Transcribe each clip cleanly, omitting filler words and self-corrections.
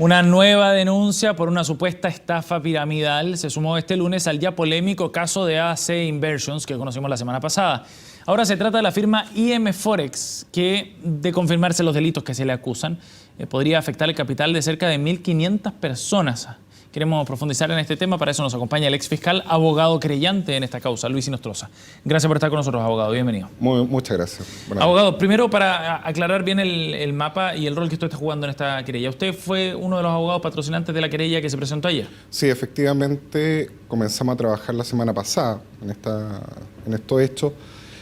Una nueva denuncia por una supuesta estafa piramidal se sumó este lunes al ya polémico caso de AC Inversions que conocimos la semana pasada. Ahora se trata de la firma IM Forex, que, de confirmarse los delitos que se le acusan, podría afectar el capital de cerca de 1.500 personas. Queremos profundizar en este tema, para eso nos acompaña el exfiscal, abogado creyente en esta causa, Luis Inostroza. Gracias por estar con nosotros, abogado, bienvenido. Muchas gracias. Buenas abogado, noches. primero para aclarar bien el mapa y el rol que usted está jugando en esta querella. ¿Usted fue uno de los abogados patrocinantes de la querella que se presentó ayer? Sí, efectivamente comenzamos a trabajar la semana pasada en estos hechos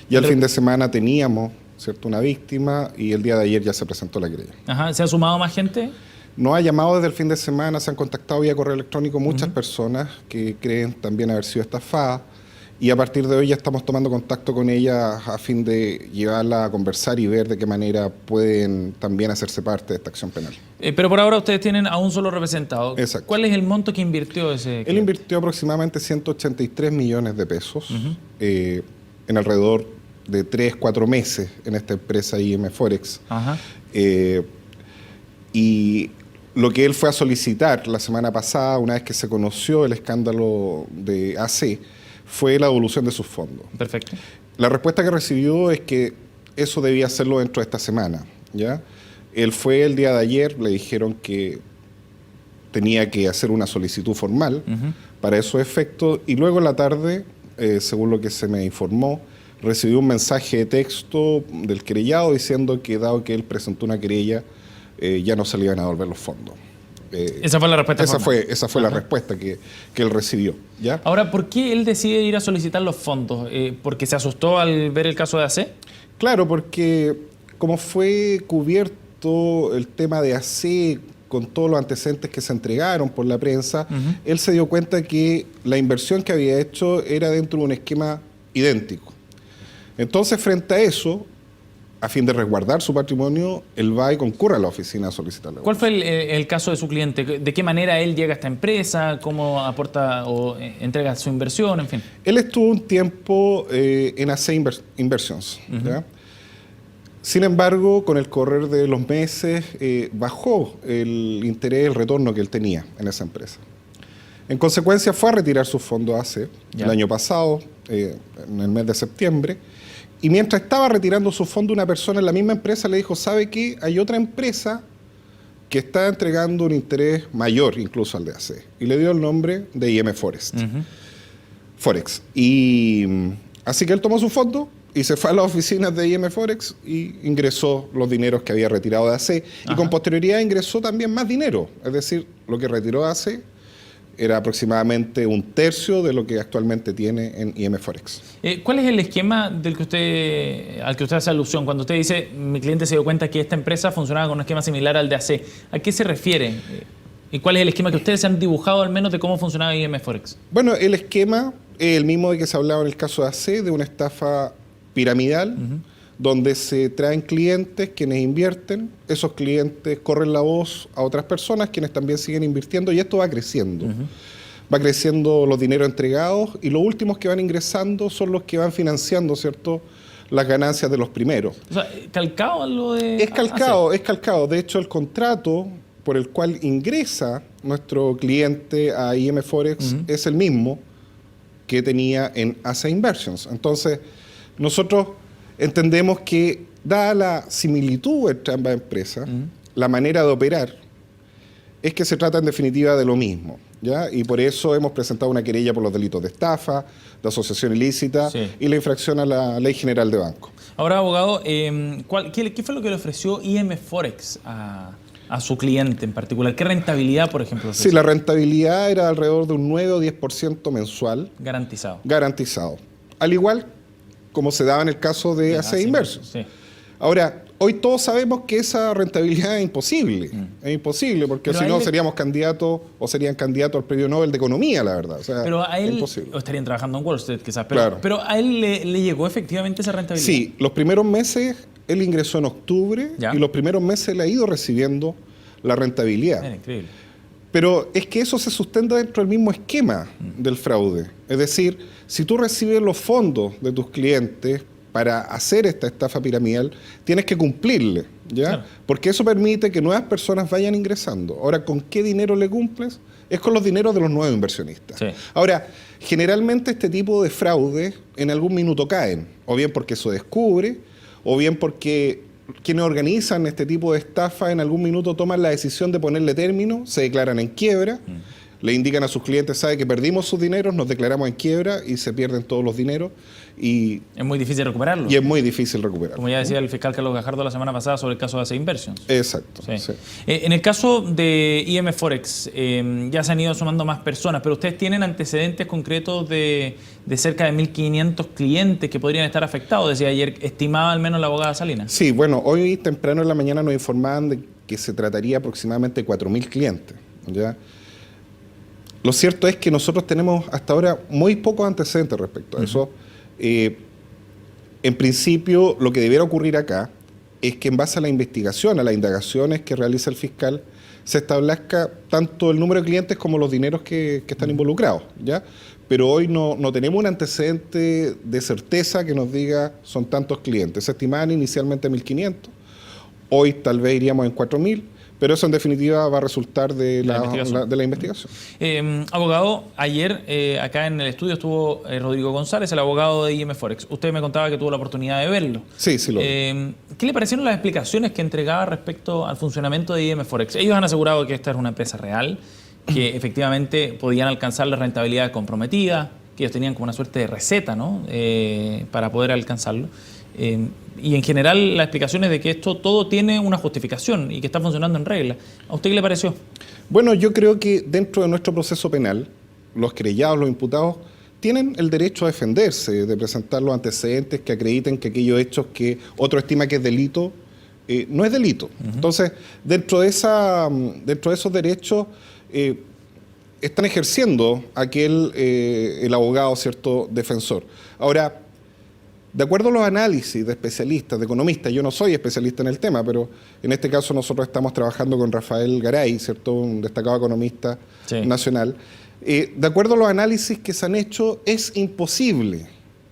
y al fin de semana teníamos, ¿cierto?, una víctima y el día de ayer ya se presentó la querella. Ajá. ¿Se ha sumado más gente? Nos ha llamado desde el fin de semana, se han contactado vía correo electrónico muchas personas que creen también haber sido estafadas y a partir de hoy ya estamos tomando contacto con ellas a fin de llevarla a conversar y ver de qué manera pueden también hacerse parte de esta acción penal. Pero por ahora ustedes tienen a un solo representado. Exacto. ¿Cuál es el monto que invirtió ese? Él invirtió aproximadamente 183 millones de pesos en alrededor de 3-4 meses en esta empresa IM Forex. Ajá. Y lo que él fue a solicitar la semana pasada, una vez que se conoció el escándalo de AC, fue la devolución de sus fondos. Perfecto. La respuesta que recibió es que eso debía hacerlo dentro de esta semana, ¿ya? Él fue el día de ayer, le dijeron que tenía que hacer una solicitud formal para esos efectos y luego en la tarde, según lo que se me informó, recibió un mensaje de texto del querellado diciendo que dado que él presentó una querella, ya no se le iban a devolver los fondos. Esa fue la respuesta formal. Esa fue la respuesta que él recibió, ¿ya? Ahora, ¿por qué él decide ir a solicitar los fondos? ¿Porque se asustó al ver el caso de AC? Claro, porque como fue cubierto el tema de AC con todos los antecedentes que se entregaron por la prensa, él se dio cuenta que la inversión que había hecho era dentro de un esquema idéntico. Entonces, frente a eso, a fin de resguardar su patrimonio, él va y concurre a la oficina a solicitarle. ¿Cuál fue el caso de su cliente? ¿De qué manera él llega a esta empresa? ¿Cómo aporta o entrega su inversión? En fin. Él estuvo un tiempo en AC Inversions, ¿ya? Sin embargo, con el correr de los meses, bajó el interés, el retorno que él tenía en esa empresa. En consecuencia, fue a retirar sus fondos AC el año pasado, en el mes de septiembre. Y mientras estaba retirando su fondo, una persona en la misma empresa le dijo, ¿sabe qué? Hay otra empresa que está entregando un interés mayor incluso al de AC. Y le dio el nombre de IM Forex. Y así que él tomó su fondo y se fue a las oficinas de IM Forex y ingresó los dineros que había retirado de AC. Y con posterioridad ingresó también más dinero. Es decir, lo que retiró de AC era aproximadamente un tercio de lo que actualmente tiene en IM Forex. ¿Cuál es el esquema al que usted hace alusión? Cuando usted dice, mi cliente se dio cuenta que esta empresa funcionaba con un esquema similar al de AC, ¿a qué se refiere? ¿Y cuál es el esquema que ustedes han dibujado al menos de cómo funcionaba IM Forex? Bueno, el esquema es el mismo de que se hablaba en el caso de AC, de una estafa piramidal, donde se traen clientes quienes invierten, esos clientes corren la voz a otras personas quienes también siguen invirtiendo y esto va creciendo. Va creciendo los dineros entregados y los últimos que van ingresando son los que van financiando, ¿cierto?, las ganancias de los primeros. O sea, ¿calcado lo de...? Es calcado. De hecho, el contrato por el cual ingresa nuestro cliente a IM Forex es el mismo que tenía en AC Inversions. Entonces, nosotros entendemos que, dada la similitud entre ambas empresas, la manera de operar es que se trata en definitiva de lo mismo, ¿ya? Y por eso hemos presentado una querella por los delitos de estafa, de asociación ilícita y la infracción a la Ley General de Banco. Ahora, abogado, ¿qué fue lo que le ofreció IM Forex a su cliente en particular? ¿Qué rentabilidad, por ejemplo, ofreció? Sí, la rentabilidad era alrededor de un 9 o 10% mensual. Garantizado. Garantizado. Al igual como se daba en el caso de AC Inversions. Sí. Ahora, hoy todos sabemos que esa rentabilidad es imposible. Es imposible, porque si no seríamos candidatos o serían candidatos al Premio Nobel de Economía, la verdad. O sea, pero a él, imposible. O estarían trabajando en Wall Street quizás, Claro. Pero a él le llegó efectivamente esa rentabilidad. Sí, los primeros meses, él ingresó en octubre y los primeros meses le ha ido recibiendo la rentabilidad. Es increíble. Pero es que eso se sustenta dentro del mismo esquema del fraude. Es decir, si tú recibes los fondos de tus clientes para hacer esta estafa piramidal, tienes que cumplirle, ¿ya? Claro. Porque eso permite que nuevas personas vayan ingresando. Ahora, ¿con qué dinero le cumples? Es con los dineros de los nuevos inversionistas. Sí. Ahora, generalmente este tipo de fraudes en algún minuto caen, o bien porque eso descubre, o bien porque quienes organizan este tipo de estafa en algún minuto toman la decisión de ponerle término, se declaran en quiebra, le indican a sus clientes, sabe que perdimos sus dineros, nos declaramos en quiebra y se pierden todos los dineros y Es muy difícil recuperarlo. es muy difícil recuperarlo. Como ya decía el fiscal Carlos Gajardo la semana pasada sobre el caso de AC Inversions. Exacto. Sí. Sí. En el caso de IM Forex, ya se han ido sumando más personas, pero ustedes tienen antecedentes concretos de cerca de 1.500 clientes que podrían estar afectados. Decía ayer, estimaba al menos la abogada Salinas. Sí, bueno, hoy temprano en la mañana nos informaban de que se trataría aproximadamente de 4.000 clientes, ¿ya? Lo cierto es que nosotros tenemos hasta ahora muy pocos antecedentes respecto a eso. En principio, lo que debiera ocurrir acá es que en base a la investigación, a las indagaciones que realiza el fiscal, se establezca tanto el número de clientes como los dineros que están involucrados, ¿ya? Pero hoy no tenemos un antecedente de certeza que nos diga son tantos clientes. Se estimaban inicialmente 1.500, hoy tal vez iríamos en 4.000, pero eso en definitiva va a resultar de la investigación. Abogado, ayer acá en el estudio estuvo Rodrigo González, el abogado de IM Forex. Usted me contaba que tuvo la oportunidad de verlo. Sí, sí lo vi. ¿Qué le parecieron las explicaciones que entregaba respecto al funcionamiento de IM Forex? Ellos han asegurado que esta es una empresa real, que efectivamente podían alcanzar la rentabilidad comprometida, que ellos tenían como una suerte de receta, ¿no? Para poder alcanzarlo. Y en general la explicación es de que esto todo tiene una justificación y que está funcionando en regla. ¿A usted qué le pareció? Bueno, yo creo que dentro de nuestro proceso penal, los querellados, los imputados, tienen el derecho a defenderse, de presentar los antecedentes que acrediten que aquellos hechos que otro estima que es delito, no es delito. Entonces, dentro de esos derechos, están ejerciendo el abogado, ¿cierto?, defensor. Ahora, de acuerdo a los análisis de especialistas, de economistas, yo no soy especialista en el tema, pero en este caso nosotros estamos trabajando con Rafael Garay, ¿cierto?, un destacado economista nacional. De acuerdo a los análisis que se han hecho, es imposible.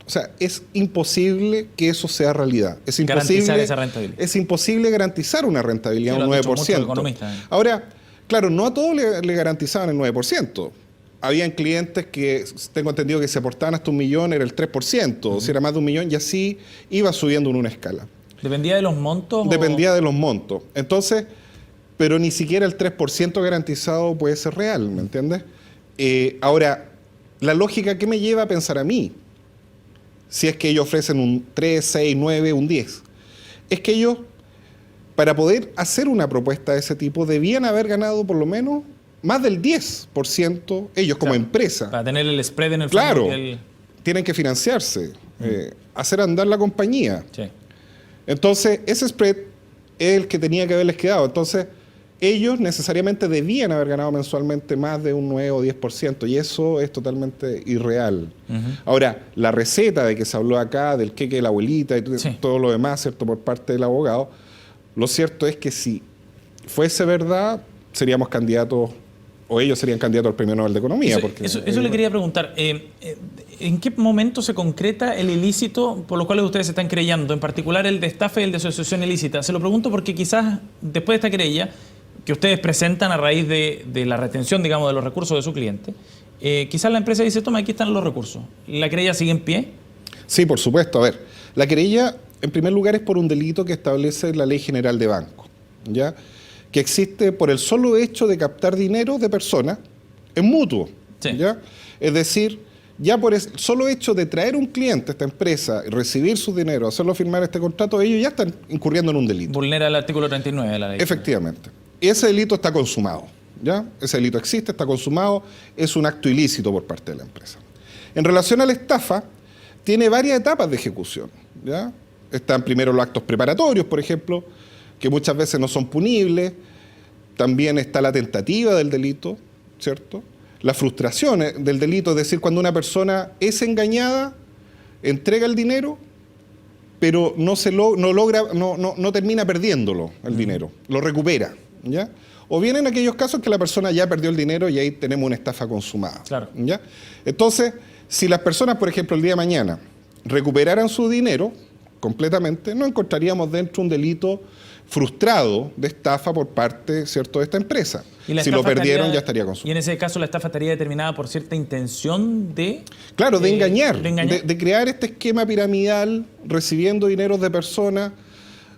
O sea, es imposible que eso sea realidad. Es imposible garantizar esa rentabilidad. Es imposible garantizar una rentabilidad de un 9%. Ahora, claro, no a todos le garantizaban el 9%. Habían clientes que, tengo entendido que si aportaban hasta 1 millón era el 3%, o si era más de 1 millón, y así iba subiendo en una escala. ¿Dependía de los montos? Dependía de los montos. Entonces, pero ni siquiera el 3% garantizado puede ser real, ¿me entiendes? Ahora, la lógica que me lleva a pensar a mí, si es que ellos ofrecen un 3, 6, 9, un 10, es que ellos, para poder hacer una propuesta de ese tipo, debían haber ganado por lo menos más del 10% ellos como empresa. Para tener el spread en el fondo. Claro, tienen que financiarse, hacer andar la compañía. Sí. Entonces, ese spread es el que tenía que haberles quedado. Entonces, ellos necesariamente debían haber ganado mensualmente más de un 9 o 10%, y eso es totalmente irreal. Ahora, la receta de que se habló acá, del queque de la abuelita y todo lo demás, ¿cierto?, por parte del abogado, lo cierto es que si fuese verdad, seríamos candidatos, o ellos serían candidatos al Premio Nobel de Economía. Eso le quería preguntar. ¿En qué momento se concreta el ilícito por los cuales ustedes se están querellando? En particular el de estafa y el de asociación ilícita. Se lo pregunto porque quizás después de esta querella que ustedes presentan a raíz de la retención, digamos, de los recursos de su cliente, quizás la empresa dice, toma, aquí están los recursos. ¿La querella sigue en pie? Sí, por supuesto. A ver, la querella, en primer lugar, es por un delito que establece la Ley General de Banco, ¿ya?, que existe por el solo hecho de captar dinero de personas en mutuo. ¿Ya? Es decir, ya por el solo hecho de traer un cliente a esta empresa, recibir su dinero, hacerlo firmar este contrato, ellos ya están incurriendo en un delito. Vulnera el artículo 39 de la ley. Efectivamente. Y ese delito está consumado. ¿Ya? Ese delito existe, está consumado, es un acto ilícito por parte de la empresa. En relación a la estafa, tiene varias etapas de ejecución. ¿Ya? Están primero los actos preparatorios, por ejemplo, que muchas veces no son punibles. También está la tentativa del delito, ¿cierto? La frustración del delito, es decir, cuando una persona es engañada, entrega el dinero, pero no termina perdiéndolo el dinero, lo recupera, ¿ya? O bien en aquellos casos que la persona ya perdió el dinero y ahí tenemos una estafa consumada. Claro. ¿Ya? Entonces, si las personas, por ejemplo, el día de mañana recuperaran su dinero, completamente, nos encontraríamos dentro de un delito frustrado de estafa por parte, ¿cierto?, de esta empresa. Si lo perdieron, ya estaría consumido. Y en ese caso la estafa estaría determinada por cierta intención de... Claro, de engañar, de crear este esquema piramidal, recibiendo dineros de personas,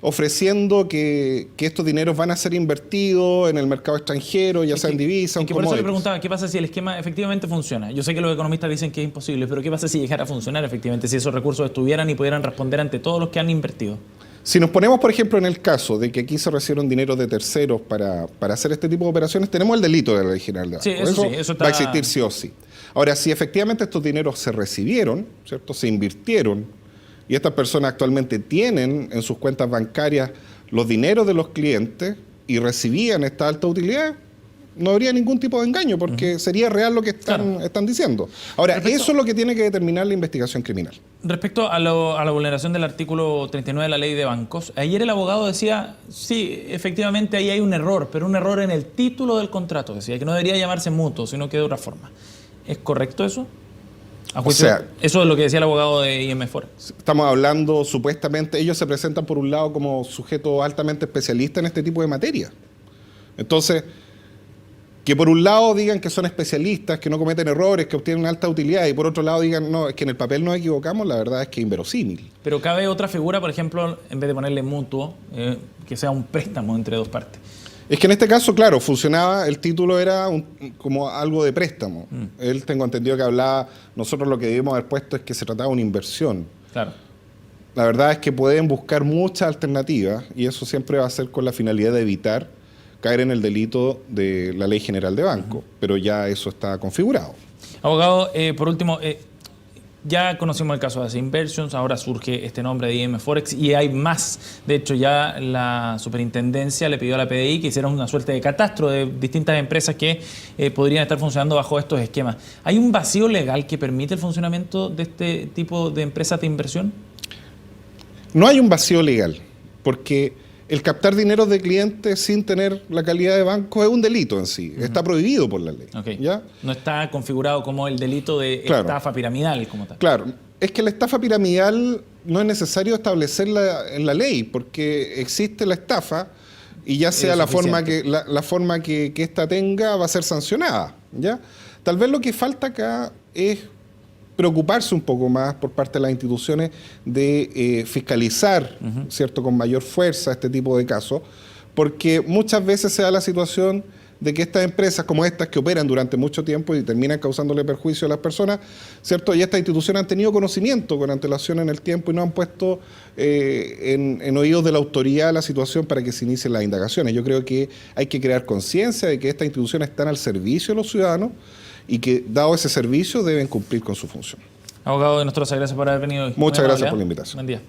ofreciendo que estos dineros van a ser invertidos en el mercado extranjero, ya sea en divisas, por eso le preguntaba, ¿qué pasa si el esquema efectivamente funciona? Yo sé que los economistas dicen que es imposible, pero ¿qué pasa si llegara a funcionar efectivamente, si esos recursos estuvieran y pudieran responder ante todos los que han invertido? Si nos ponemos, por ejemplo, en el caso de que aquí se recibieron dineros de terceros para hacer este tipo de operaciones, tenemos el delito de la Ley General de Bancos. Sí, eso está... va a existir sí o sí. Ahora, si efectivamente estos dineros se recibieron, ¿cierto?, se invirtieron, y estas personas actualmente tienen en sus cuentas bancarias los dineros de los clientes y recibían esta alta utilidad, no habría ningún tipo de engaño, porque sería real lo que están diciendo. Ahora, eso es lo que tiene que determinar la investigación criminal. Respecto a la vulneración del artículo 39 de la Ley de Bancos, ayer el abogado decía, sí, efectivamente ahí hay un error, pero un error en el título del contrato, decía que no debería llamarse mutuo, sino que de otra forma. ¿Es correcto eso? O sea, eso es lo que decía el abogado de IM Forex. Estamos hablando, supuestamente, ellos se presentan por un lado como sujetos altamente especialistas en este tipo de materia. Entonces, que por un lado digan que son especialistas, que no cometen errores, que obtienen una alta utilidad, y por otro lado digan, no, es que en el papel nos equivocamos, la verdad es que es inverosímil. Pero cabe otra figura, por ejemplo, en vez de ponerle mutuo, que sea un préstamo entre dos partes. Es que en este caso, claro, funcionaba, el título era como algo de préstamo. Él, tengo entendido que hablaba, nosotros lo que debíamos haber puesto es que se trataba de una inversión. Claro. La verdad es que pueden buscar muchas alternativas, y eso siempre va a ser con la finalidad de evitar caer en el delito de la Ley General de Banco, pero ya eso está configurado. Abogado, por último, ya conocimos el caso de AC Inversions, ahora surge este nombre de IM Forex y hay más. De hecho, ya la superintendencia le pidió a la PDI que hiciera una suerte de catastro de distintas empresas que podrían estar funcionando bajo estos esquemas. ¿Hay un vacío legal que permite el funcionamiento de este tipo de empresas de inversión? No hay un vacío legal, porque el captar dinero de clientes sin tener la calidad de banco es un delito en sí. Está prohibido por la ley. Okay. ¿Ya? No está configurado como el delito de estafa piramidal como tal. Claro. Es que la estafa piramidal no es necesario establecerla en la ley, porque existe la estafa y ya sea la forma que ésta tenga va a ser sancionada. ¿Ya? Tal vez lo que falta acá es preocuparse un poco más por parte de las instituciones de fiscalizar, ¿cierto?, con mayor fuerza este tipo de casos, porque muchas veces se da la situación de que estas empresas como estas que operan durante mucho tiempo y terminan causándole perjuicio a las personas, ¿cierto?, y estas instituciones han tenido conocimiento con antelación en el tiempo y no han puesto en oídos de la autoridad la situación para que se inicien las indagaciones. Yo creo que hay que crear conciencia de que estas instituciones están al servicio de los ciudadanos y que, dado ese servicio, deben cumplir con su función. Abogado de Nostroza, gracias por haber venido hoy. Muchas gracias por la invitación. Buen día.